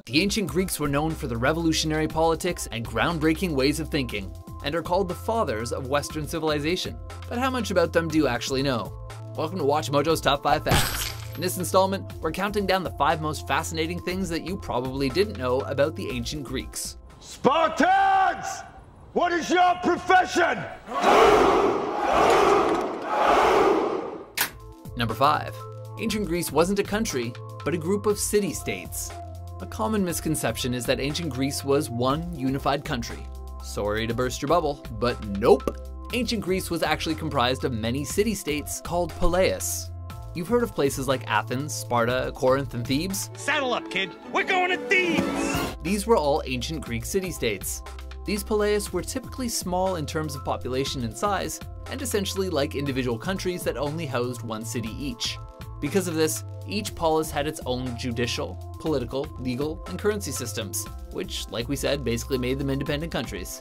The ancient Greeks were known for their revolutionary politics and groundbreaking ways of thinking, and are called the fathers of Western civilization. But how much about them do you actually know? Welcome to WatchMojo's Top 5 Facts. In this installment, we're counting down the 5 most fascinating things that you probably didn't know about the ancient Greeks. Spartans! What is your profession? Number 5. Ancient Greece wasn't a country, but a group of city-states. A common misconception is that ancient Greece was one unified country. Sorry to burst your bubble, but nope. Ancient Greece was actually comprised of many city-states called poleis. You've heard of places like Athens, Sparta, Corinth, and Thebes? Saddle up, kid. We're going to Thebes! These were all ancient Greek city-states. These poleis were typically small in terms of population and size, and essentially like individual countries that only housed one city each. Because of this, each polis had its own judicial, political, legal, and currency systems, which, like we said, basically made them independent countries.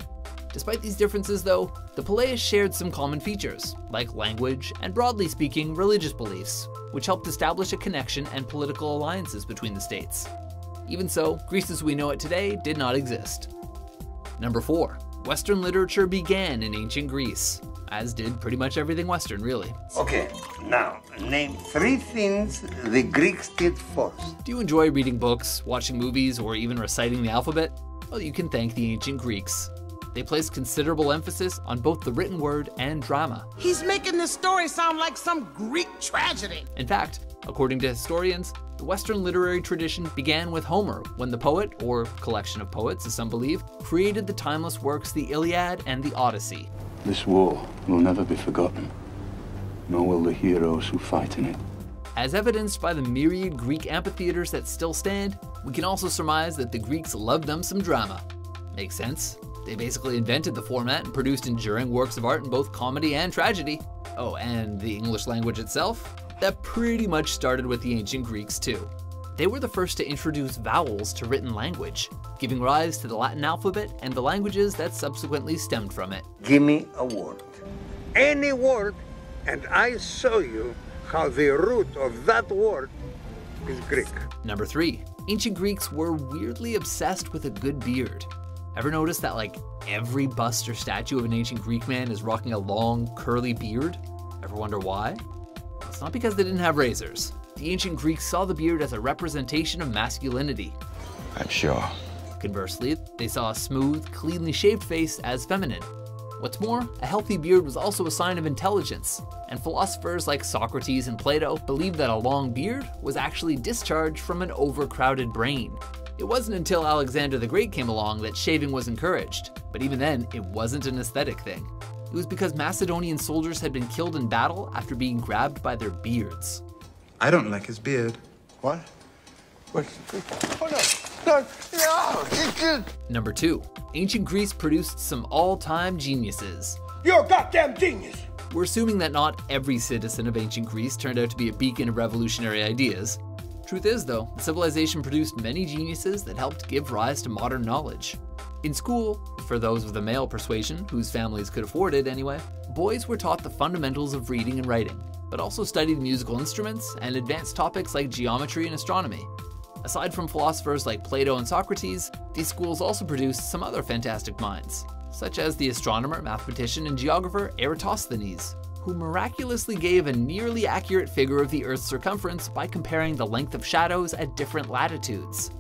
Despite these differences though, the poleis shared some common features, like language and, broadly speaking, religious beliefs, which helped establish a connection and political alliances between the states. Even so, Greece as we know it today did not exist. Number 4. Western literature began in ancient Greece, as did pretty much everything Western, really. Okay, now, name 3 things the Greeks did first. Do you enjoy reading books, watching movies, or even reciting the alphabet? Well, you can thank the ancient Greeks. They placed considerable emphasis on both the written word and drama. He's making this story sound like some Greek tragedy. In fact, according to historians, the Western literary tradition began with Homer, when the poet, or collection of poets as some believe, created the timeless works the Iliad and the Odyssey. This war will never be forgotten, nor will the heroes who fight in it. As evidenced by the myriad Greek amphitheaters that still stand, we can also surmise that the Greeks loved them some drama. Makes sense. They basically invented the format and produced enduring works of art in both comedy and tragedy. Oh, and the English language itself? That pretty much started with the ancient Greeks too. They were the first to introduce vowels to written language, giving rise to the Latin alphabet and the languages that subsequently stemmed from it. Give me a word. Any word, and I show you how the root of that word is Greek. Number 3. Ancient Greeks were weirdly obsessed with a good beard. Ever notice that like every bust or statue of an ancient Greek man is rocking a long, curly beard? Ever wonder why? Well, it's not because they didn't have razors. The ancient Greeks saw the beard as a representation of masculinity. I'm sure. Conversely, they saw a smooth, cleanly shaved face as feminine. What's more, a healthy beard was also a sign of intelligence, and philosophers like Socrates and Plato believed that a long beard was actually discharge from an overcrowded brain. It wasn't until Alexander the Great came along that shaving was encouraged, but even then, it wasn't an aesthetic thing. It was because Macedonian soldiers had been killed in battle after being grabbed by their beards. I don't like his beard. What? What? Oh, no. Number 2. Ancient Greece produced some all-time geniuses. You're a goddamn genius! We're assuming that not every citizen of ancient Greece turned out to be a beacon of revolutionary ideas. Truth is, though, the civilization produced many geniuses that helped give rise to modern knowledge. In school, for those with a male persuasion, whose families could afford it anyway, boys were taught the fundamentals of reading and writing, but also studied musical instruments and advanced topics like geometry and astronomy. Aside from philosophers like Plato and Socrates, these schools also produced some other fantastic minds, such as the astronomer, mathematician, and geographer Eratosthenes, who miraculously gave a nearly accurate figure of the Earth's circumference by comparing the length of shadows at different latitudes.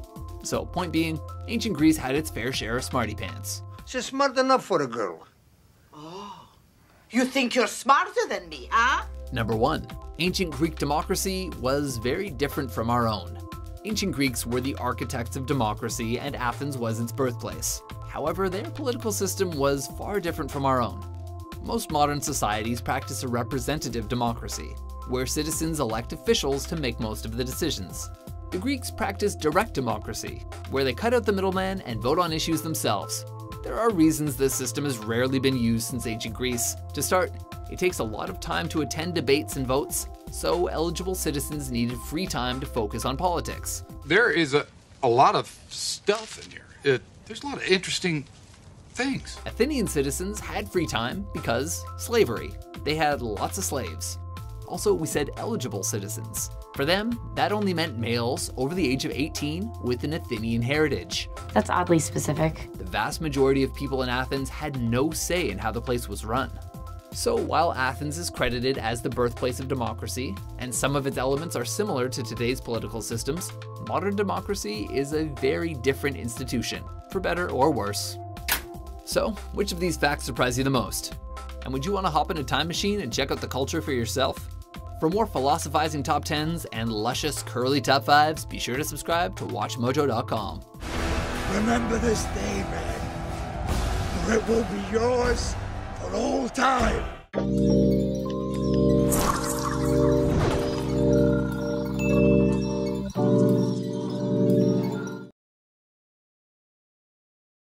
So, point being, ancient Greece had its fair share of smarty pants. She's smart enough for a girl. Oh, you think you're smarter than me, huh? Number 1. Ancient Greek democracy was very different from our own. Ancient Greeks were the architects of democracy, and Athens was its birthplace. However, their political system was far different from our own. Most modern societies practice a representative democracy, where citizens elect officials to make most of the decisions. The Greeks practiced direct democracy, where they cut out the middleman and vote on issues themselves. There are reasons this system has rarely been used since ancient Greece. To start, it takes a lot of time to attend debates and votes, so eligible citizens needed free time to focus on politics. There is a lot of stuff in here. There's a lot of interesting things. Athenian citizens had free time because slavery. They had lots of slaves. Also, we said eligible citizens. For them, that only meant males over the age of 18 with an Athenian heritage. That's oddly specific. The vast majority of people in Athens had no say in how the place was run. So while Athens is credited as the birthplace of democracy, and some of its elements are similar to today's political systems, modern democracy is a very different institution, for better or worse. So, which of these facts surprised you the most? And would you want to hop in a time machine and check out the culture for yourself? For more philosophizing top 10s and luscious curly top 5s, be sure to subscribe to WatchMojo.com. Remember this day, man, or it will be yours for all time.